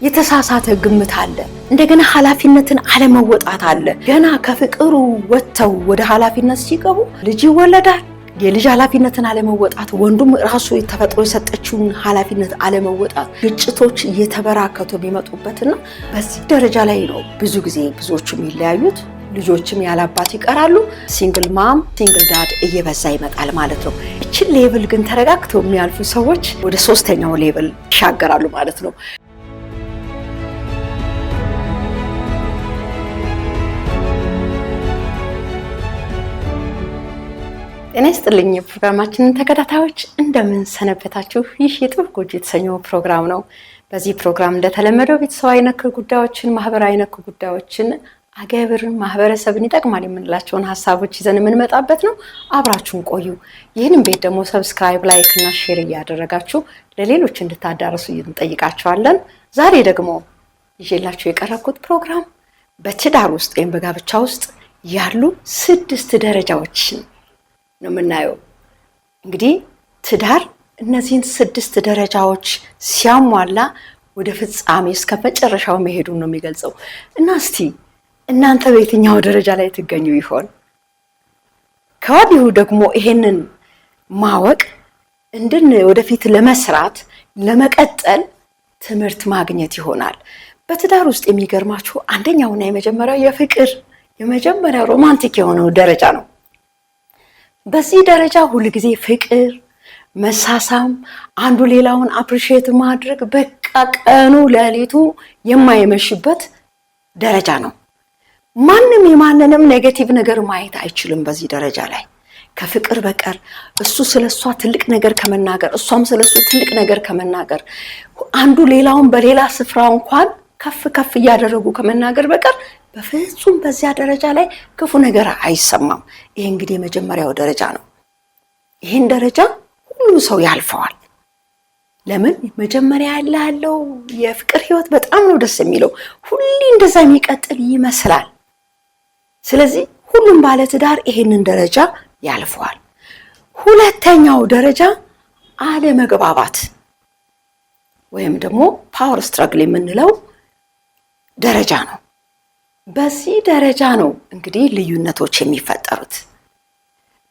የተሳሳተ ግምት አለ። እንደገና ኃላፊነትን አለመወጣት አለ። ገና ከፍቅሩ ወጥተው ወደ ኃላፊነት ሲገቡ ልጅ ይወለዳል። የልጅ ኃላፊነትን አለመወጣት፣ ወንዱም ራሱ ተፈጥሮ የሰጠችውን ኃላፊነት አለመወጣት፣ ግጭቶች እየተበራከቱ የሚመጡበትና በዚህ ደረጃ ላይ ነው ብዙ ጊዜ ብዙዎቹ የሚለያዩት። ልጆችም ያላባት ይቀራሉ። ሲንግል ማም ሲንግል ዳድ እየበዛ ይመጣል ማለት ነው። እቺን ሌቭል ግን ተረጋግተው የሚያልፉ ሰዎች ወደ ሶስተኛው ሌቭል ይሻገራሉ ማለት ነው። ጤና ይስጥልኝ ፕሮግራማችንን ተከታታዮች እንደምን ሰነበታችሁ? ይህ የጥበብ ጎጆ የተሰኘው ፕሮግራም ነው። በዚህ ፕሮግራም እንደተለመደው ቤተሰባዊ ነክ ጉዳዮችን፣ ማህበራዊ ነክ ጉዳዮችን፣ አገርን ማህበረሰብን ይጠቅማል የምንላቸውን ሀሳቦች ይዘን የምንመጣበት ነው። አብራችሁን ቆዩ። ይህንን ቤት ደግሞ ሰብስክራይብ፣ ላይክ እና ሼር እያደረጋችሁ ለሌሎች እንድታዳርሱ እንጠይቃችኋለን። ዛሬ ደግሞ ይዤላችሁ የቀረብኩት ፕሮግራም በትዳር ውስጥ ወይም በጋብቻ ውስጥ ያሉ 6 ደረጃዎች ነው የምናየው። እንግዲህ ትዳር እነዚህን 6 ደረጃዎች ሲያሟላ ወደ ፍጻሜ እስከ መጨረሻው መሄዱን ነው የሚገልጸው። እና እስቲ እናንተ በየትኛው ደረጃ ላይ ትገኙ ይሆን? ከወዲሁ ደግሞ ይሄንን ማወቅ ወደፊት ለመስራት ለመቀጠል ትምህርት ማግኘት ይሆናል። በትዳር ውስጥ የሚገርማችሁ አንደኛውና የመጀመሪያው የፍቅር የመጀመሪያው ሮማንቲክ የሆነው ደረጃ ነው። በዚህ ደረጃ ሁል ጊዜ ፍቅር፣ መሳሳም፣ አንዱ ሌላውን አፕሪሺየት ማድረግ፣ በቃ ቀኑ ሌሊቱ የማይመሽበት ደረጃ ነው። ማንም የማንንም ኔጌቲቭ ነገር ማየት አይችልም በዚህ ደረጃ ላይ ከፍቅር በቀር። እሱ ስለሷ ትልቅ ነገር ከመናገር፣ እሷም ስለሱ ትልቅ ነገር ከመናገር፣ አንዱ ሌላውን በሌላ ስፍራ እንኳን ከፍ እያደረጉ ከመናገር በቀር በፍጹም በዚያ ደረጃ ላይ ክፉ ነገር አይሰማም። ይሄ እንግዲህ የመጀመሪያው ደረጃ ነው። ይሄን ደረጃ ሁሉ ሰው ያልፈዋል። ለምን? መጀመሪያ ያለው የፍቅር ህይወት በጣም ነው ደስ የሚለው። ሁሌ እንደዛ የሚቀጥል ይመስላል። ስለዚህ ሁሉም ባለ ትዳር ይሄንን ደረጃ ያልፈዋል። ሁለተኛው ደረጃ አለመግባባት ወይም ደግሞ ፓወር ስትራግል የምንለው ደረጃ ነው። በዚህ ደረጃ ነው እንግዲህ ልዩነቶች የሚፈጠሩት።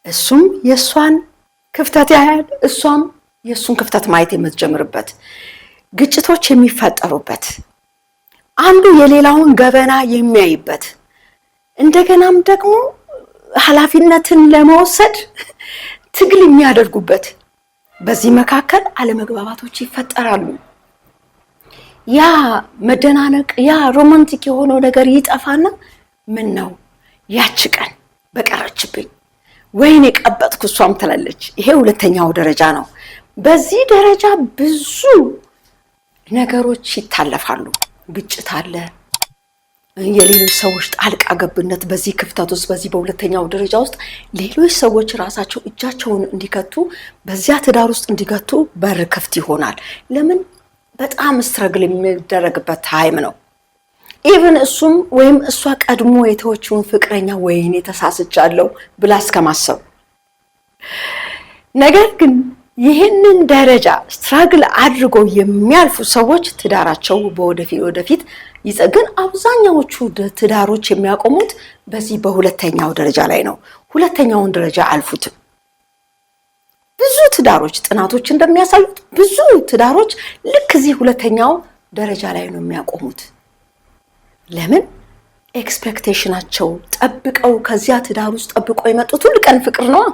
እሱም የሷን ክፍተት ያያል፣ እሷም የሱን ክፍተት ማየት የምትጀምርበት፣ ግጭቶች የሚፈጠሩበት፣ አንዱ የሌላውን ገበና የሚያይበት፣ እንደገናም ደግሞ ኃላፊነትን ለመውሰድ ትግል የሚያደርጉበት፣ በዚህ መካከል አለመግባባቶች ይፈጠራሉ። ያ መደናነቅ፣ ያ ሮማንቲክ የሆነው ነገር ይጠፋና ምን ነው ያቺ ቀን በቀረችብኝ፣ ወይኔ ቀበጥኩ እሷም ትላለች። ይሄ ሁለተኛው ደረጃ ነው። በዚህ ደረጃ ብዙ ነገሮች ይታለፋሉ። ግጭት አለ፣ የሌሎች ሰዎች ጣልቃ ገብነት በዚህ ክፍተት ውስጥ በዚህ በሁለተኛው ደረጃ ውስጥ ሌሎች ሰዎች ራሳቸው እጃቸውን እንዲከቱ በዚያ ትዳር ውስጥ እንዲከቱ በር ክፍት ይሆናል። ለምን? በጣም ስትረግል የሚደረግበት ታይም ነው። ኢቭን እሱም ወይም እሷ ቀድሞ የተወችውን ፍቅረኛ ወይኔ ተሳስቻለሁ ብላ እስከማሰብ። ነገር ግን ይህንን ደረጃ ስትራግል አድርጎ የሚያልፉ ሰዎች ትዳራቸው ወደፊት ግን አብዛኛዎቹ ትዳሮች የሚያቆሙት በዚህ በሁለተኛው ደረጃ ላይ ነው። ሁለተኛውን ደረጃ አልፉትም። ብዙ ትዳሮች ጥናቶች እንደሚያሳዩት ብዙ ትዳሮች ልክ እዚህ ሁለተኛው ደረጃ ላይ ነው የሚያቆሙት። ለምን? ኤክስፔክቴሽናቸው ጠብቀው ከዚያ ትዳር ውስጥ ጠብቀው የመጡት ሁሉ ቀን ፍቅር ነው።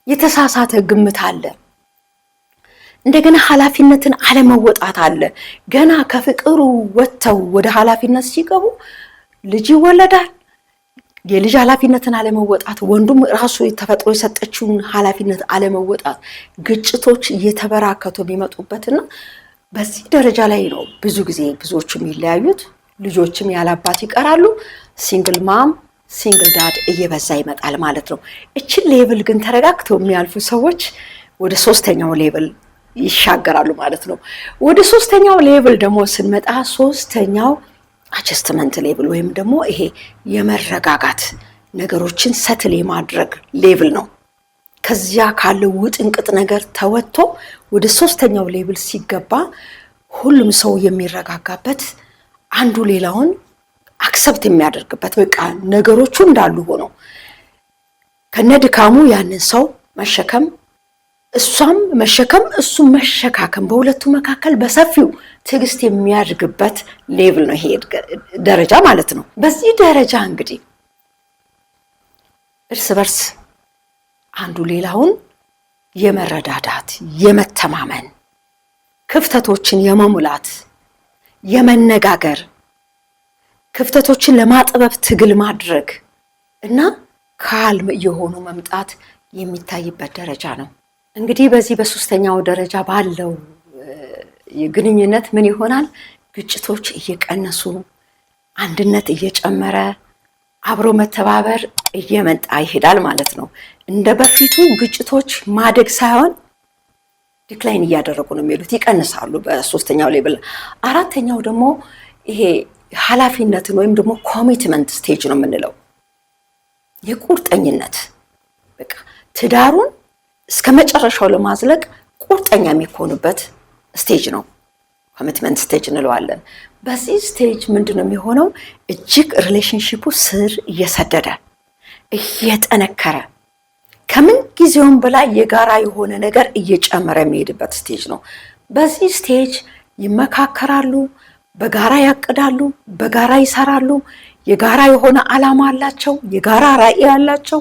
የተሳሳተ ግምት አለ። እንደገና ኃላፊነትን አለመወጣት አለ። ገና ከፍቅሩ ወጥተው ወደ ኃላፊነት ሲገቡ ልጅ ይወለዳል። የልጅ ኃላፊነትን አለመወጣት፣ ወንዱም ራሱ ተፈጥሮ የሰጠችውን ኃላፊነት አለመወጣት፣ ግጭቶች እየተበራከቱ የሚመጡበትና በዚህ ደረጃ ላይ ነው ብዙ ጊዜ ብዙዎቹ የሚለያዩት። ልጆችም ያላባት ይቀራሉ። ሲንግል ማም ሲንግል ዳድ እየበዛ ይመጣል ማለት ነው። እቺን ሌቭል ግን ተረጋግተው የሚያልፉ ሰዎች ወደ ሶስተኛው ሌቭል ይሻገራሉ ማለት ነው። ወደ ሶስተኛው ሌቭል ደግሞ ስንመጣ ሶስተኛው አጀስትመንት ሌቭል ወይም ደግሞ ይሄ የመረጋጋት ነገሮችን ሰትል የማድረግ ሌቭል ነው። ከዚያ ካለው ውጥንቅጥ ነገር ተወጥቶ ወደ ሶስተኛው ሌቭል ሲገባ ሁሉም ሰው የሚረጋጋበት አንዱ ሌላውን አክሰፕት የሚያደርግበት በቃ ነገሮቹ እንዳሉ ሆኖ ከነድካሙ ያንን ሰው መሸከም እሷም መሸከም እሱም መሸካከም በሁለቱ መካከል በሰፊው ትዕግስት የሚያድግበት ሌቭል ነው ይሄ ደረጃ ማለት ነው። በዚህ ደረጃ እንግዲህ እርስ በርስ አንዱ ሌላውን የመረዳዳት የመተማመን ክፍተቶችን የመሙላት የመነጋገር ክፍተቶችን ለማጥበብ ትግል ማድረግ እና ካልም የሆኑ መምጣት የሚታይበት ደረጃ ነው። እንግዲህ በዚህ በሶስተኛው ደረጃ ባለው ግንኙነት ምን ይሆናል? ግጭቶች እየቀነሱ አንድነት እየጨመረ አብሮ መተባበር እየመጣ ይሄዳል ማለት ነው። እንደ በፊቱ ግጭቶች ማደግ ሳይሆን ዲክላይን እያደረጉ ነው የሚሄዱት፣ ይቀንሳሉ በሶስተኛው ሌቭል። አራተኛው ደግሞ ይሄ ኃላፊነትን ወይም ደግሞ ኮሚትመንት ስቴጅ ነው የምንለው። የቁርጠኝነት በቃ ትዳሩን እስከ መጨረሻው ለማዝለቅ ቁርጠኛ የሚሆኑበት ስቴጅ ነው፣ ኮሚትመንት ስቴጅ እንለዋለን። በዚህ ስቴጅ ምንድነው የሚሆነው? እጅግ ሪሌሽንሺፑ ስር እየሰደደ እየጠነከረ ከምን ጊዜውም በላይ የጋራ የሆነ ነገር እየጨመረ የሚሄድበት ስቴጅ ነው። በዚህ ስቴጅ ይመካከራሉ፣ በጋራ ያቅዳሉ፣ በጋራ ይሰራሉ፣ የጋራ የሆነ ዓላማ አላቸው፣ የጋራ ራዕይ አላቸው።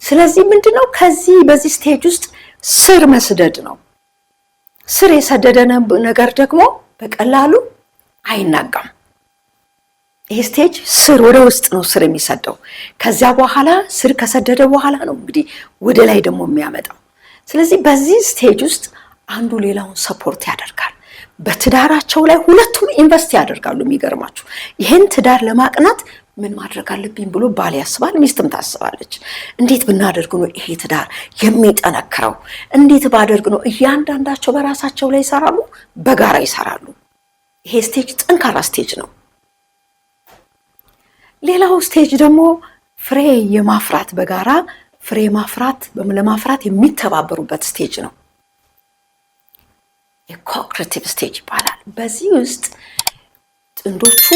ስለዚህ ምንድነው ከዚህ በዚህ ስቴጅ ውስጥ ስር መስደድ ነው። ስር የሰደደ ነገር ደግሞ በቀላሉ አይናጋም። ይሄ ስቴጅ ስር ወደ ውስጥ ነው ስር የሚሰደው። ከዚያ በኋላ ስር ከሰደደ በኋላ ነው እንግዲህ ወደ ላይ ደግሞ የሚያመጣው። ስለዚህ በዚህ ስቴጅ ውስጥ አንዱ ሌላውን ሰፖርት ያደርጋል። በትዳራቸው ላይ ሁለቱም ኢንቨስት ያደርጋሉ። የሚገርማችሁ ይህን ትዳር ለማቅናት ምን ማድረግ አለብኝ ብሎ ባል ያስባል፣ ሚስትም ታስባለች። እንዴት ብናደርግ ነው ይሄ ትዳር የሚጠነክረው? እንዴት ባደርግ ነው? እያንዳንዳቸው በራሳቸው ላይ ይሰራሉ፣ በጋራ ይሰራሉ። ይሄ ስቴጅ ጠንካራ ስቴጅ ነው። ሌላው ስቴጅ ደግሞ ፍሬ የማፍራት በጋራ ፍሬ ለማፍራት የሚተባበሩበት ስቴጅ ነው። የኮክሬቲቭ ስቴጅ ይባላል። በዚህ ውስጥ ጥንዶቹ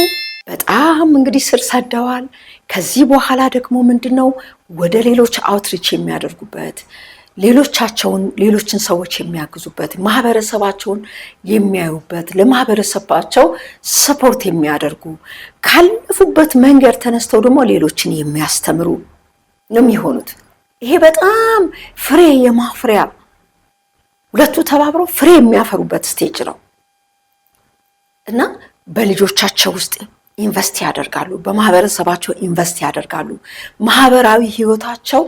በጣም እንግዲህ ስር ሰደዋል። ከዚህ በኋላ ደግሞ ምንድነው ወደ ሌሎች አውትሪች የሚያደርጉበት፣ ሌሎችን ሰዎች የሚያግዙበት፣ ማህበረሰባቸውን የሚያዩበት፣ ለማህበረሰባቸው ሰፖርት የሚያደርጉ፣ ካለፉበት መንገድ ተነስተው ደግሞ ሌሎችን የሚያስተምሩ ነው የሚሆኑት። ይሄ በጣም ፍሬ የማፍሪያ ሁለቱ ተባብረው ፍሬ የሚያፈሩበት ስቴጅ ነው እና በልጆቻቸው ውስጥ ኢንቨስት ያደርጋሉ፣ በማህበረሰባቸው ኢንቨስት ያደርጋሉ። ማህበራዊ ህይወታቸው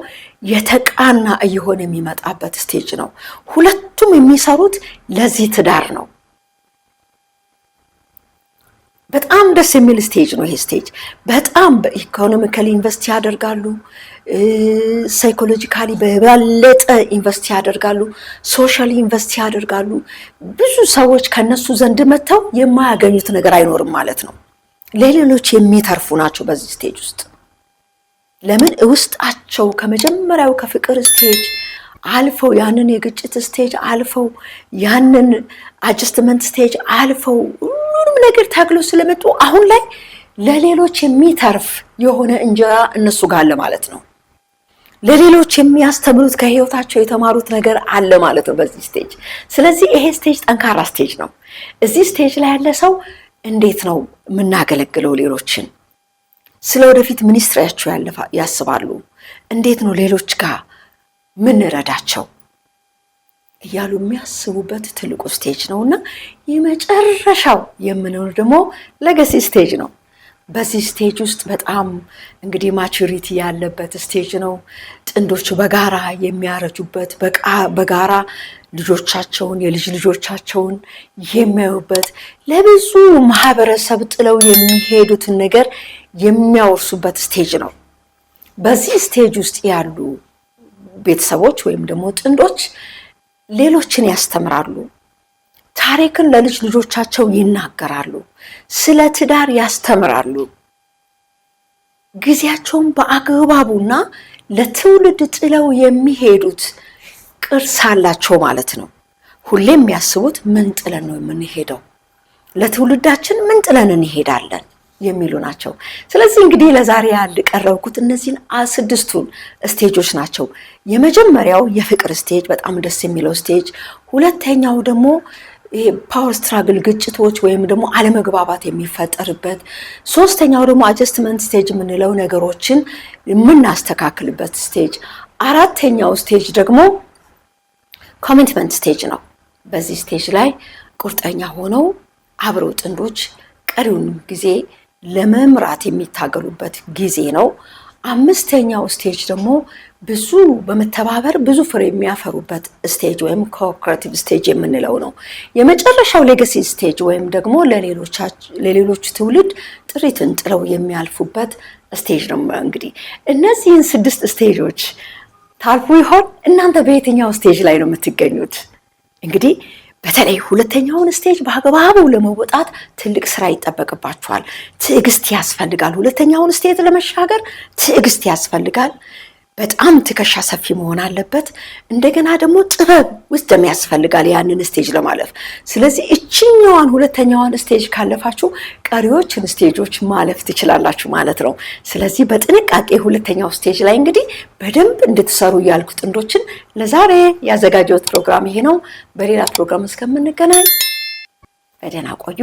የተቃና እየሆነ የሚመጣበት ስቴጅ ነው። ሁለቱም የሚሰሩት ለዚህ ትዳር ነው። በጣም ደስ የሚል ስቴጅ ነው ይሄ ስቴጅ። በጣም በኢኮኖሚካሊ ኢንቨስት ያደርጋሉ፣ ሳይኮሎጂካሊ በበለጠ ኢንቨስት ያደርጋሉ፣ ሶሻሊ ኢንቨስት ያደርጋሉ። ብዙ ሰዎች ከነሱ ዘንድ መጥተው የማያገኙት ነገር አይኖርም ማለት ነው። ለሌሎች የሚተርፉ ናቸው በዚህ ስቴጅ ውስጥ። ለምን ውስጣቸው ከመጀመሪያው ከፍቅር ስቴጅ አልፈው ያንን የግጭት ስቴጅ አልፈው ያንን አጀስትመንት ስቴጅ አልፈው ሁሉንም ነገር ታግለው ስለመጡ አሁን ላይ ለሌሎች የሚተርፍ የሆነ እንጀራ እነሱ ጋር አለ ማለት ነው። ለሌሎች የሚያስተምሩት ከህይወታቸው የተማሩት ነገር አለ ማለት ነው በዚህ ስቴጅ። ስለዚህ ይሄ ስቴጅ ጠንካራ ስቴጅ ነው። እዚህ ስቴጅ ላይ ያለ ሰው እንዴት ነው የምናገለግለው? ሌሎችን ስለ ወደፊት ሚኒስትሪያቸው ያስባሉ። እንዴት ነው ሌሎች ጋር ምንረዳቸው እያሉ የሚያስቡበት ትልቁ ስቴጅ ነውና የመጨረሻው የምንለው ደግሞ ሌጋሲ ስቴጅ ነው። በዚህ ስቴጅ ውስጥ በጣም እንግዲህ ማቹሪቲ ያለበት ስቴጅ ነው። ጥንዶች በጋራ የሚያረጁበት፣ በጋራ ልጆቻቸውን የልጅ ልጆቻቸውን የሚያዩበት፣ ለብዙ ማህበረሰብ ጥለው የሚሄዱትን ነገር የሚያወርሱበት ስቴጅ ነው። በዚህ ስቴጅ ውስጥ ያሉ ቤተሰቦች ወይም ደግሞ ጥንዶች ሌሎችን ያስተምራሉ፣ ታሪክን ለልጅ ልጆቻቸው ይናገራሉ፣ ስለ ትዳር ያስተምራሉ። ጊዜያቸውን በአግባቡና ለትውልድ ጥለው የሚሄዱት ቅርስ አላቸው ማለት ነው። ሁሌም የሚያስቡት ምን ጥለን ነው የምንሄደው? ለትውልዳችን ምን ጥለን እንሄዳለን የሚሉ ናቸው። ስለዚህ እንግዲህ ለዛሬ ያቀረብኩት እነዚህን ስድስቱን ስቴጆች ናቸው። የመጀመሪያው የፍቅር ስቴጅ በጣም ደስ የሚለው ስቴጅ፣ ሁለተኛው ደግሞ ፓወር ስትራግል ግጭቶች ወይም ደግሞ አለመግባባት የሚፈጠርበት፣ ሶስተኛው ደግሞ አጀስትመንት ስቴጅ የምንለው ነገሮችን የምናስተካክልበት ስቴጅ፣ አራተኛው ስቴጅ ደግሞ ኮሚትመንት ስቴጅ ነው። በዚህ ስቴጅ ላይ ቁርጠኛ ሆነው አብረው ጥንዶች ቀሪውን ጊዜ ለመምራት የሚታገሉበት ጊዜ ነው። አምስተኛው ስቴጅ ደግሞ ብዙ በመተባበር ብዙ ፍሬ የሚያፈሩበት ስቴጅ ወይም ኮኦፐሬቲቭ ስቴጅ የምንለው ነው። የመጨረሻው ሌጋሲ ስቴጅ ወይም ደግሞ ለሌሎች ትውልድ ጥሪትን ጥለው የሚያልፉበት ስቴጅ ነው። እንግዲህ እነዚህን 6 ስቴጆች ታልፉ ይሆን? እናንተ በየትኛው ስቴጅ ላይ ነው የምትገኙት? እንግዲህ በተለይ ሁለተኛውን ስቴጅ በአግባቡ ለመወጣት ትልቅ ስራ ይጠበቅባችኋል። ትዕግስት ያስፈልጋል። ሁለተኛውን ስቴጅ ለመሻገር ትዕግስት ያስፈልጋል። በጣም ትከሻ ሰፊ መሆን አለበት። እንደገና ደግሞ ጥበብ wisdom ያስፈልጋል ያንን ስቴጅ ለማለፍ። ስለዚህ እቺኛዋን ሁለተኛዋን ስቴጅ ካለፋችሁ ቀሪዎችን ስቴጆች ማለፍ ትችላላችሁ ማለት ነው። ስለዚህ በጥንቃቄ ሁለተኛው ስቴጅ ላይ እንግዲህ በደንብ እንድትሰሩ ያልኩ ጥንዶችን ለዛሬ ያዘጋጀሁት ፕሮግራም ይሄ ነው። በሌላ ፕሮግራም እስከምንገናኝ በደህና ቆዩ።